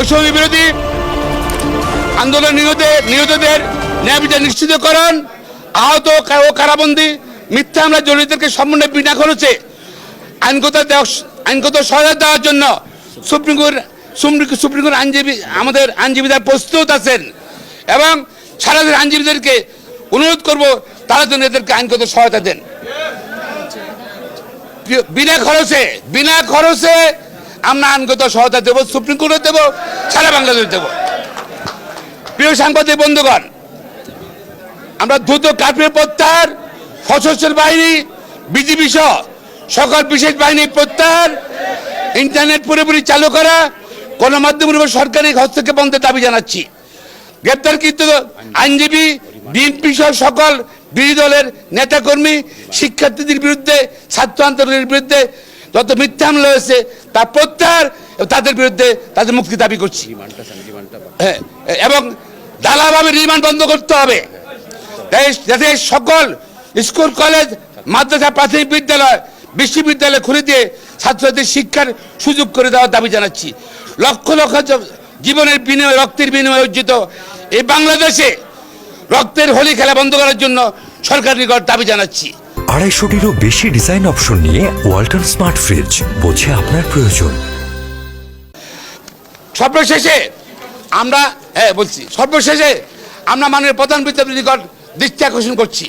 বৈষম্য বিরোধী আন্দোলন নিহতদের ন্যায় বিচার নিশ্চিতকরণ, আহত ও কারাবন্দী মিথ্যা হামলা জড়িতদেরকে সম্পূর্ণ বিনা খরচে আইনগত সহায়তা দেওয়ার জন্য সুপ্রিম কোর্ট আমাদের আইনজীবীরা প্রস্তুত আছেন এবং সারা দেশের আইনজীবীদেরকে অনুরোধ করব তারা যেন এদেরকে আইনগত সহায়তা দেন। বিনা খরচে আমরা আইনগত সহায়তা দেব, সুপ্রিম কোর্টে দেব, সারা বাংলাদেশে দেব। প্রিয় সাংবাদিক বন্ধুগণ, আমরা দ্রুত কার্ফিউ প্রত্যাহার, সশস্ত্র বাহিনী বিজিবি সহ সকল বিশেষ বাহিনী প্রত্যাহার, ইন্টারনেট পুরোপুরি চালু করা, গণমাধ্যমের উপর সরকারি হস্তক্ষেপ বন্ধের দাবি জানাচ্ছি। গ্রেপ্তারকৃত আইনজীবী, বিএনপি সহ সকল বিরোধী দলের নেতাকর্মী, শিক্ষার্থীদের বিরুদ্ধে, ছাত্র আন্দোলনের বিরুদ্ধে যত মিথ্যা হামলা হয়েছে তা প্রত্যাহার, তাদের বিরুদ্ধে তাদের মুক্তি দাবি করছি এবং দালালভাবে রিমান্ড বন্ধ করতে হবে। দেশের সকল স্কুল, কলেজ, মাদ্রাসা, প্রাথমিক বিদ্যালয়, বিশ্ববিদ্যালয় খুলে দিয়ে ছাত্রছাত্রীদের শিক্ষার সুযোগ করে দেওয়ার দাবি জানাচ্ছি। লক্ষ লক্ষ জীবনের বিনিময়ে, রক্তের বিনিময়ে অর্জিত এই বাংলাদেশে রক্তের হোলি খেলা বন্ধ করার জন্য সরকার নিকট দাবি জানাচ্ছি। 250-টিরও বেশি ডিজাইন অপশন নিয়ে ওয়ালটন স্মার্ট ফ্রিজ, বোঝে আপনার প্রয়োজন। সর্বশেষে আমরা মাননীয় প্রধান বিচারপতির নিকট দৃষ্টি আকর্ষণ করছি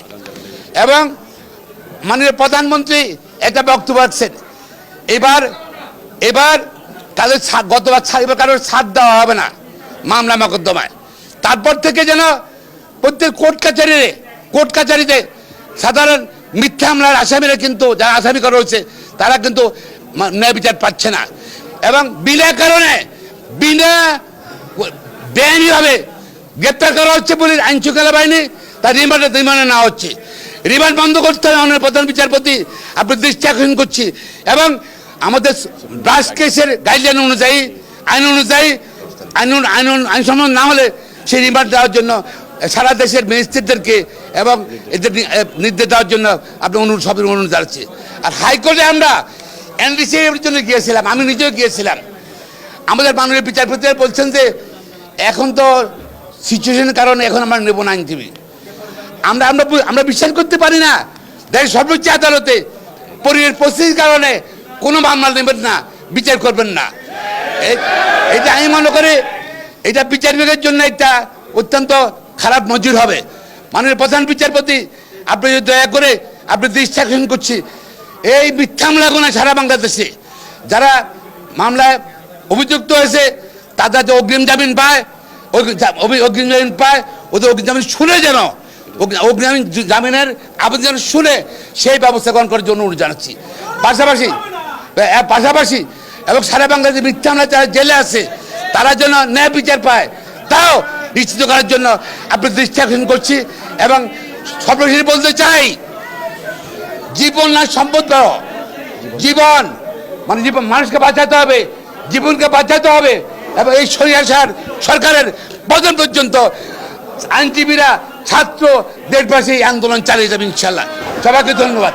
এবং মাননীয় প্রধানমন্ত্রী একটা বক্তব্য রাখছেন, এবার তাদের এবার কারোর ছাড় দেওয়া হবে না মামলা মোকদ্দমায়। তারপর থেকে যেন প্রত্যেক কোর্ট কাছারিতে সাধারণ মিথ্যা হামলার আসামিরা কিন্তু, যারা আসামি করা হয়েছে তারা কিন্তু ন্যায় বিচার পাচ্ছে না এবং বিনা কারণে বেআইনিভাবে গ্রেপ্তার করা হচ্ছে পুলিশ, আইন শৃঙ্খলা বাহিনী, তার রিমান্ডে নেওয়া হচ্ছে। রিমান্ড বন্ধ করতে হবে মাননীয় প্রধান বিচারপতি, আপনি দৃষ্টি আকর্ষণ করছি এবং আমাদের ব্রাশ কেসের গাইডলাইন অনুযায়ী, আইনসম্মত না হলে সেই রিমান্ড দেওয়ার জন্য সারা দেশের ম্যাজিস্ট্রেটদেরকে এবং এদের নির্দেশ দেওয়ার জন্য আপনি সবের অনুরোধ জানাচ্ছি। আর হাইকোর্টে আমরা এনডিসি এর জন্য গিয়েছিলাম, আমি নিজেও গিয়েছিলাম। আমাদের মাননীয় বিচারপতিরা বলছেন যে এখন তো সিচুয়েশনের কারণে এখন আমরা নেব না আইনজীবী। আমরা বিশ্বাস করতে পারি না দেশের সর্বোচ্চ আদালতে পরিস্থিতির কারণে কোনো মামলা নেবেন না, বিচার করবেন না। এটা আমি মনে করি এটা বিচার বিভাগের জন্য একটা অত্যন্ত খারাপ নজির হবে। মাননীয় প্রধান বিচারপতি, আপনি যদি দয়া করে আপনি দৃষ্টি আকর্ষণ করছি, এই মিথ্যা হামলা গোনা সারা বাংলাদেশে যারা মামলায় অভিযুক্ত হয়েছে তারা যে অগ্রিম জামিন পায়, ওদের অগ্রিম জামিন শুনে যেন অগ্রিম জামিনের আবেদন শুনে সেই ব্যবস্থা গ্রহণ করার জন্য অনুরোধ জানাচ্ছি। পাশাপাশি এবং সারা বাংলাদেশে মিথ্যা হামলা যারা জেলে আছে তারা যেন ন্যায় বিচার পায় তাও নিশ্চিত করার জন্য আপনি দৃষ্টি আকর্ষণ করছি এবং সর্বশেষ বলতে চাই, জীবন না সম্পদ বড়, জীবন মানুষকে বাঁচাতে হবে, জীবনকে বাঁচাতে হবে এবং এই সরকারের পতন পর্যন্ত আইনজীবীরা, ছাত্র, দেশবাসী আন্দোলন চালিয়ে যাবে ইনশাল্লাহ। সবাইকে ধন্যবাদ।